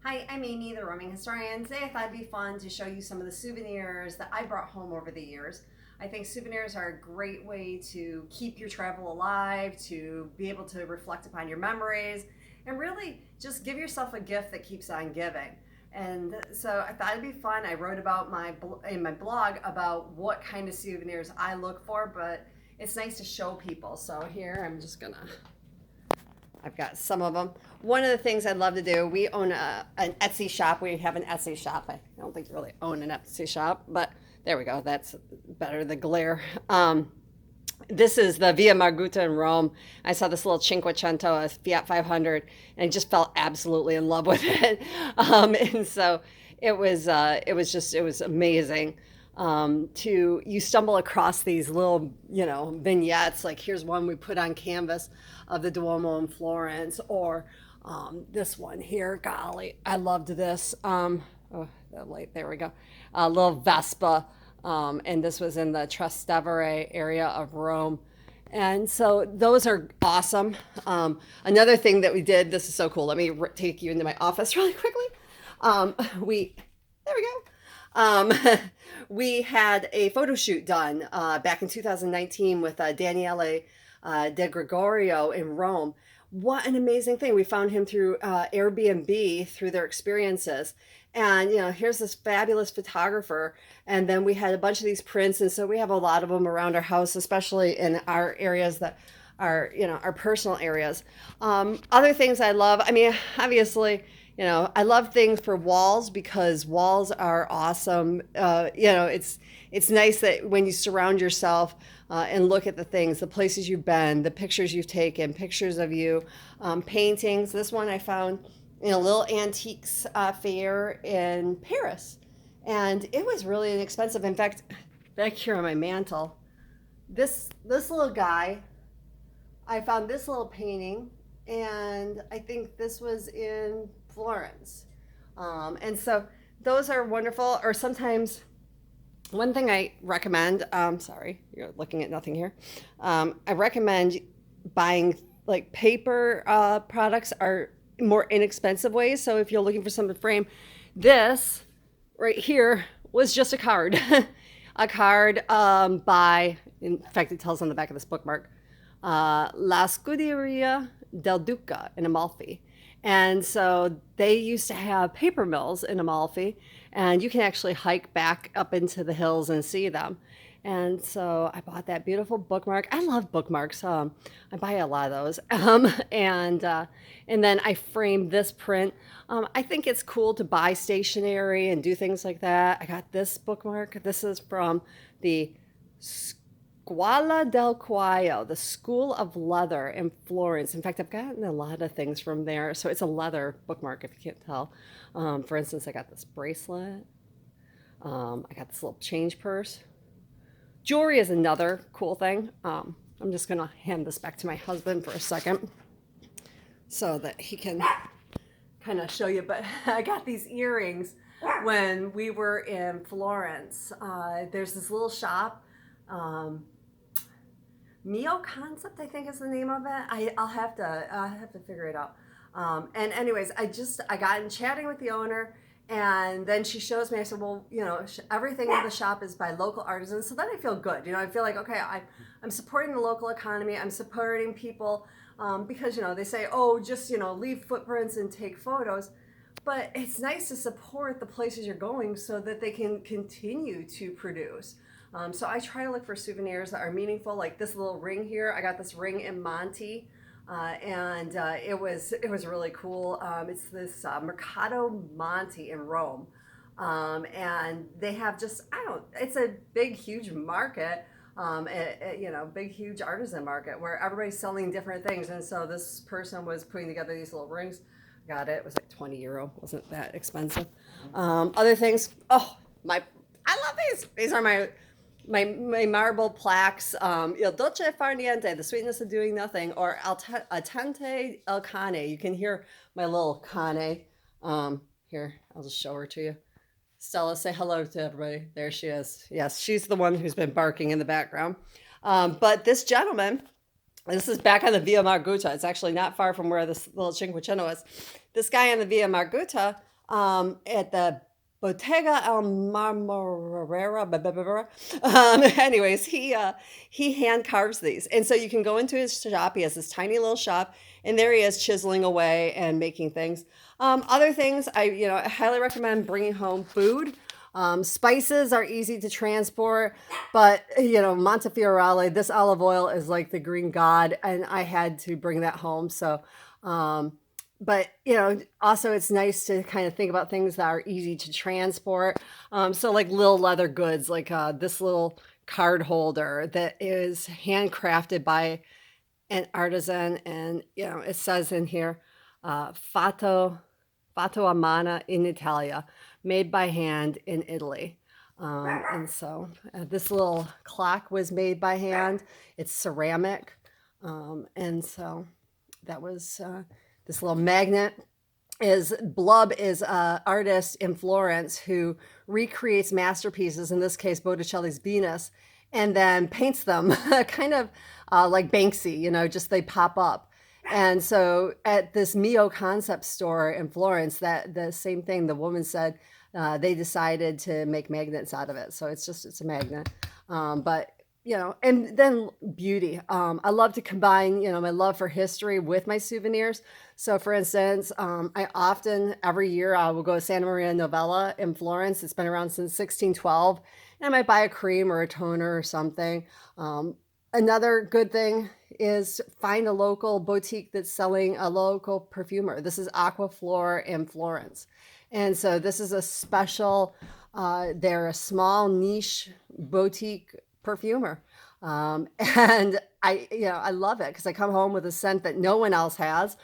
Hi, I'm Amy, the roaming historian. Today I thought it'd be fun to show you some of the souvenirs that I brought home over the years. I think souvenirs are a great way to keep your travel alive, to be able to reflect upon your memories, and really just give yourself a gift that keeps on giving. And so I thought it'd be fun. I wrote about in my blog about what kind of souvenirs I look for, but it's nice to show people. So here I'm just gonna I've got some of them. One of the things I'd love to do, we own an Etsy shop. We have an Etsy shop. I don't think you really own an Etsy shop, but there we go. That's better, the glare. This is the Via Margutta in Rome. I saw this little Cinquecento, a Fiat 500, and I just fell absolutely in love with it. And so it was amazing. To you stumble across these little vignettes, like here's one we put on canvas of the Duomo in Florence, or this one here, golly, I loved this. Oh, the light, there we go. A little Vespa, and this was in the Trastevere area of Rome. And so those are awesome. Another thing that we did, this is so cool. Let me take you into my office really quickly. Um, we, there we go. Um, we had a photo shoot done back in 2019 with Daniele De Gregorio in Rome. What an amazing thing. We found him through Airbnb through their experiences. And, here's this fabulous photographer. And then we had a bunch of these prints. And so we have a lot of them around our house, especially in our areas that are, our personal areas. Other things I love, I mean, obviously, I love things for walls because walls are awesome. It's nice that when you surround yourself and look at the things, the places you've been, the pictures you've taken, pictures of you, paintings. This one I found in a little antiques fair in Paris, and it was really inexpensive. In fact, back here on my mantle, this little guy, I found this little painting, and I think this was in Florence. And so those are wonderful. Or sometimes, one thing I recommend, sorry, you're looking at nothing here. I recommend buying like paper products are more inexpensive ways. So if you're looking for something to frame, this right here was just a card. A card by, in fact, it tells on the back of this bookmark, La Scuderia del Duca in Amalfi. And so they used to have paper mills in Amalfi, and you can actually hike back up into the hills and see them. And so I bought that beautiful bookmark. I love bookmarks. I buy a lot of those. And then I framed this print. I think it's cool to buy stationery and do things like that. I got this bookmark. This is from the Scuola del Cuoio, the School of Leather in Florence. In fact, I've gotten a lot of things from there. So it's a leather bookmark, if you can't tell. For instance, I got this bracelet. I got this little change purse. Jewelry is another cool thing. I'm just going to hand this back to my husband for a second so that he can kind of show you. But I got these earrings when we were in Florence. There's this little shop. Mio Concept, I think is the name of it. I'll have to figure it out. And anyways, I got in chatting with the owner, and then she shows me. I said, well, everything in the shop is by local artisans. So then I feel good. I feel like, okay, I'm supporting the local economy. I'm supporting people because they say, oh, just leave footprints and take photos. But it's nice to support the places you're going so that they can continue to produce. So I try to look for souvenirs that are meaningful, like this little ring here. I got this ring in Monte, and it was really cool. It's this Mercato Monte in Rome, and they have it's a big, huge market. Big, huge artisan market where everybody's selling different things. And so this person was putting together these little rings. Got it. It was like 20 euro. Wasn't that expensive. Other things. Oh, I love these. These are my marble plaques. Il dolce far niente, the sweetness of doing nothing, or attente el cane. You can hear my little cane. Here, I'll just show her to you. Stella, say hello to everybody. There she is. Yes, she's the one who's been barking in the background. But this gentleman, this is back on the Via Margutta. It's actually not far from where this little Cinquecento is. This guy on the Via Margutta at the Bottega El Marmorera. Blah, blah, blah, blah. Anyways, he hand carves these, and so you can go into his shop. He has this tiny little shop, and there he is chiseling away and making things. Other things I highly recommend bringing home food. Spices are easy to transport, but Montefiorale, this olive oil is like the green god, and I had to bring that home. So, but also it's nice to kind of think about things that are easy to transport. So like little leather goods, like this little card holder that is handcrafted by an artisan, and it says in here, fatto a mano in Italia, made by hand in Italy. And so this little clock was made by hand. It's ceramic. And so that was this little magnet. Blub is an artist in Florence who recreates masterpieces, in this case Botticelli's Venus, and then paints them kind of like Banksy, just they pop up. And so at this Mio concept store in Florence, that the same thing, the woman said they decided to make magnets out of it. So it's a magnet. But and then beauty. I love to combine, my love for history with my souvenirs. So for instance, I often, every year, I will go to Santa Maria Novella in Florence. It's been around since 1612. And I might buy a cream or a toner or something. Another good thing is find a local boutique that's selling a local perfumer. This is Aquaflor in Florence. And so this is a special, they're a small niche boutique perfumer. And I love it because I come home with a scent that no one else has.